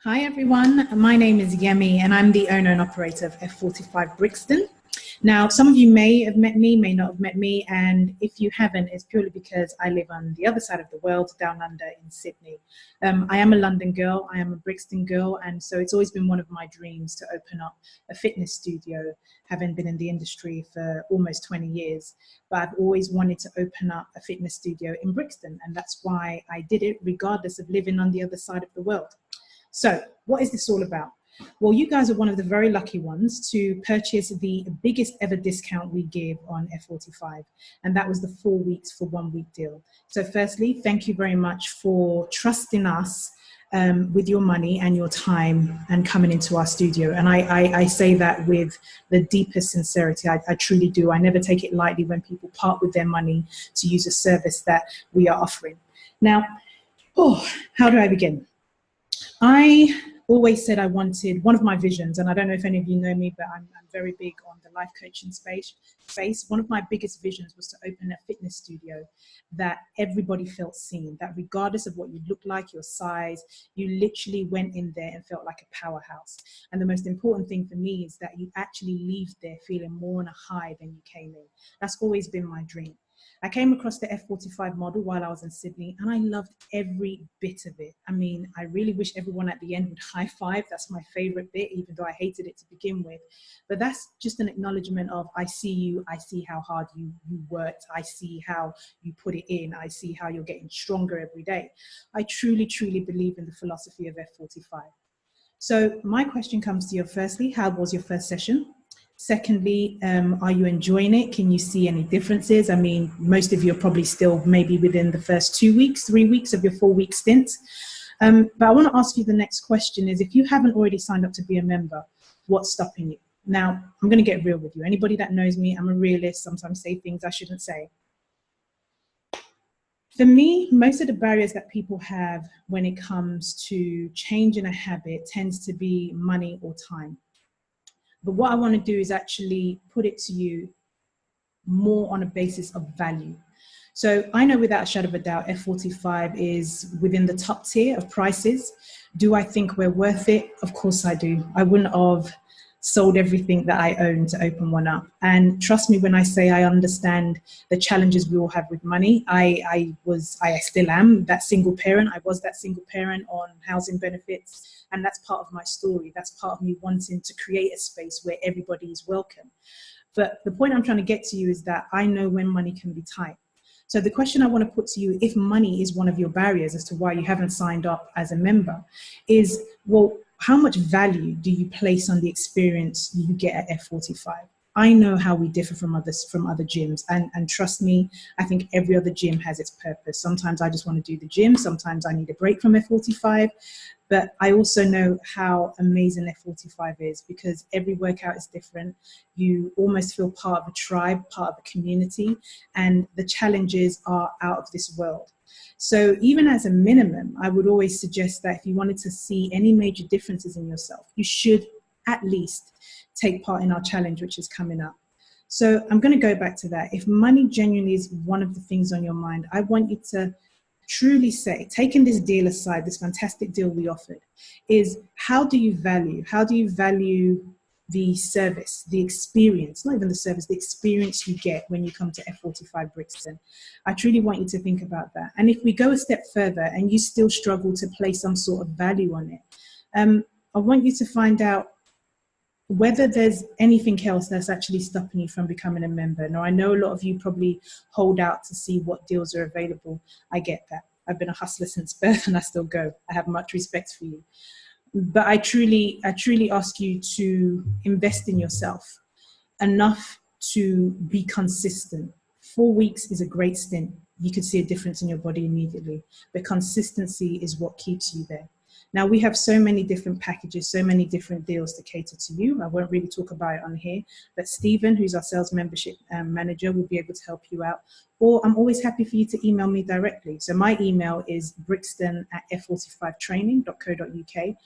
Hi everyone, my name is Yemi and I'm the owner and operator of F45 Brixton. Now, some of you may have met me, may not have met me, and if you haven't, it's purely because I live on the other side of the world, down under in Sydney. I am a London girl, I am a Brixton girl, and so it's always been one of my dreams to open up a fitness studio, having been in the industry for almost 20 years. But I've always wanted to open up a fitness studio in Brixton, and that's why I did it, regardless of living on the other side of the world. So what is this all about? Well, you guys are one of the very lucky ones to purchase the biggest ever discount we give on F45, and that was the 4 weeks for 1 week deal. So firstly, thank you very much for trusting us with your money and your time and coming into our studio. And I say that with the deepest sincerity. I truly do. I never take it lightly when people part with their money to use a service that we are offering. Now, how do I begin? I always said I wanted, one of my visions, and I don't know if any of you know me, but I'm very big on the life coaching space. One of my biggest visions was to open a fitness studio that everybody felt seen, that regardless of what you look like, your size, you literally went in there and felt like a powerhouse. And the most important thing for me is that you actually leave there feeling more on a high than you came in. That's always been my dream. I came across the F45 model while I was in Sydney, and I loved every bit of it. I mean, I really wish everyone at the end would high five. That's my favorite bit, even though I hated it to begin with. But that's just an acknowledgement of, I see you, I see how hard you worked, I see how you put it in, I see how you're getting stronger every day. I truly, truly believe in the philosophy of F45. So my question comes to you firstly, how was your first session? Secondly, are you enjoying it? Can you see any differences? I mean, most of you are probably still maybe within the first 2 weeks, 3 weeks of your 4 week stint. But I want to ask you the next question is, if you haven't already signed up to be a member, what's stopping you? Now, I'm going to get real with you. Anybody that knows me, I'm a realist, sometimes say things I shouldn't say. For me, most of the barriers that people have when it comes to changing a habit tends to be money or time. But what I want to do is actually put it to you more on a basis of value. So I know without a shadow of a doubt, F45 is within the top tier of prices. Do I think we're worth it? Of course I do. I wouldn't have sold everything that I own to open one up. And trust me when I say I understand the challenges we all have with money. I still am that single parent. I was that single parent on housing benefits. And that's part of my story. That's part of me wanting to create a space where everybody is welcome. But the point I'm trying to get to you is that I know when money can be tight. So the question I want to put to you, if money is one of your barriers as to why you haven't signed up as a member, is, well, how much value do you place on the experience you get at F45? I know how we differ from other gyms, and trust me, I think every other gym has its purpose. Sometimes I just want to do the gym, sometimes I need a break from F45, but I also know how amazing F45 is because every workout is different. You almost feel part of a tribe, part of a community, and the challenges are out of this world. So even as a minimum, I would always suggest that if you wanted to see any major differences in yourself, you should at least take part in our challenge, which is coming up. So I'm going to go back to that. If money genuinely is one of the things on your mind, I want you to truly say, taking this deal aside, this fantastic deal we offered, is how do you value the service, the experience, not even the service, the experience you get when you come to F45 Brixton. I truly want you to think about that. And if we go a step further and you still struggle to place some sort of value on it, I want you to find out whether there's anything else that's actually stopping you from becoming a member. Now, I know a lot of you probably hold out to see what deals are available. I get that. I've been a hustler since birth and I still go. I have much respect for you. But I truly ask you to invest in yourself enough to be consistent. 4 weeks is a great stint. You could see a difference in your body immediately, but consistency is what keeps you there. Now, we have so many different packages, so many different deals to cater to you. I won't really talk about it on here, but Stephen, who's our sales membership manager, will be able to help you out. Or I'm always happy for you to email me directly. So my email is brixton@f45training.co.uk.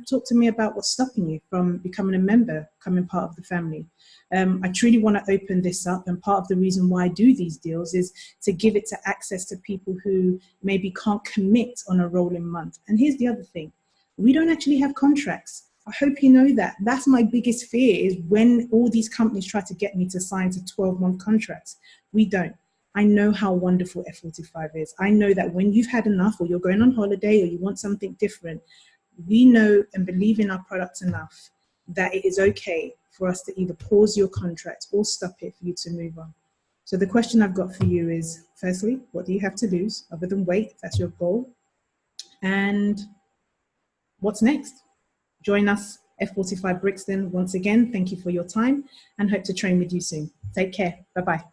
Talk to me about what's stopping you from becoming a member, becoming part of the family. I truly want to open this up, and part of the reason why I do these deals is to give it to access to people who maybe can't commit on a rolling month. And here's the other thing. We don't actually have contracts. I hope you know that. That's my biggest fear, is when all these companies try to get me to sign to 12-month contracts. We don't. I know how wonderful F45 is. I know that when you've had enough, or you're going on holiday, or you want something different, we know and believe in our products enough that it is okay for us to either pause your contract or stop it for you to move on. So the question I've got for you is, firstly, what do you have to lose other than wait? That's your goal. And what's next? Join us, F45 Brixton. Once again, thank you for your time and hope to train with you soon. Take care. Bye-bye.